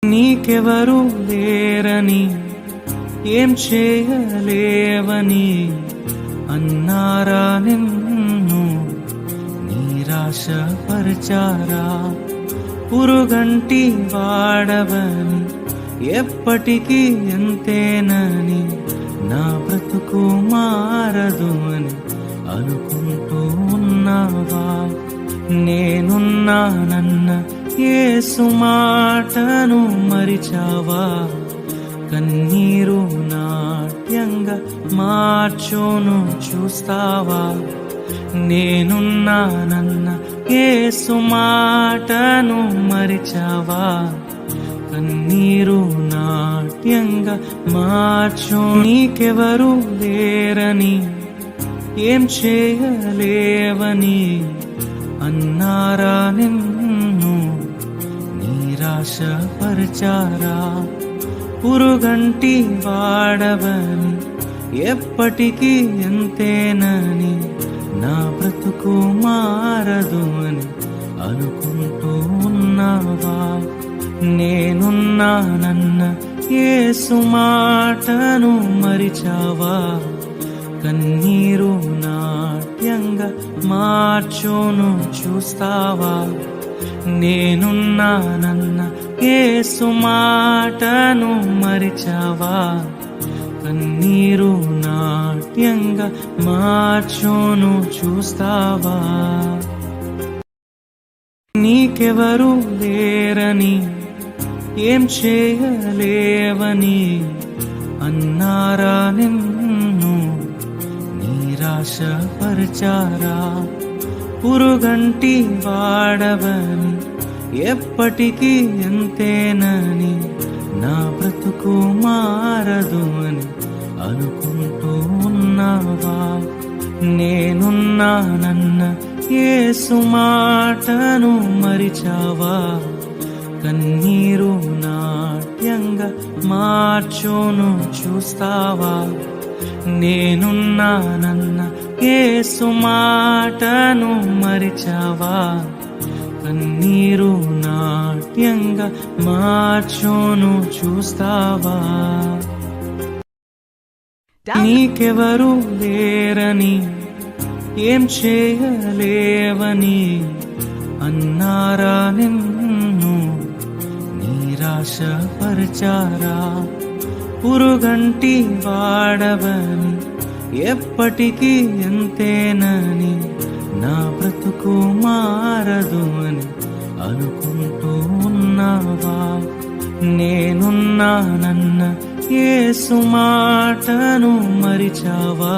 నీకెవరు లేరని ఏం చేయలేవని అన్నారా నిన్ను నిరాశపరిచారా? పురుగంటి వాడవని ఎప్పటికీ ఎంతేనని నా బ్రతుకు మారదు అని అనుకుంటూ ఉన్నావా? నేనున్నానన్న యేసు మాటను మరిచావా? కన్నీరు నాట్యంగా మార్చును చూస్తావా? నేనున్నానన్న యేసు మాటను మరిచావా? కన్నీరు నాట్యంగా మార్చు. నీకెవరు లేరని ఏం చేయలేవని అన్నారా నిన్ను నిరాశపరిచారా? పురుగంటి వాడవని ఎప్పటికీ ఎంతేనని నా బ్రతుకు మారదు అని అనుకుంటూ ఉన్నావా? నేనున్నానన్న యేసు మాటను మరిచావా? కన్నీరు నాట్యంగా మార్చును చూస్తావా? నేనున్నానన్న యేసు మాటను మరిచావా? కన్నీరు నాట్యంగా మార్చును చూస్తావా? నీకెవరు లేరని ఏం చేయలేవని అన్నారా నిన్ను నిరాశపరిచారా? పురుగంటి వాడవని ఎప్పటికీ ఎంతేనని నా బ్రతుకు మారదు అని అనుకుంటూ ఉన్నావా? నేనున్నానన్న యేసు మాటను మరిచావా? కన్నీరు నాట్యంగా మార్చును చూస్తావా? నేనున్నానన్న యేసు మాటను మరిచావా? కన్నీరు నాట్యంగా మార్చును చూస్తావా? నీకెవరు లేరని ఏం చేయలేవని అన్నారా నిన్ను నిరాశపరిచారా? పురుగంటి వాడవని ఎప్పటికీ ఎంతేనని నా బ్రతుకు మారదు అని అనుకుంటూ ఉన్నావా? నేనున్నానన్న యేసు మాటను మరిచావా?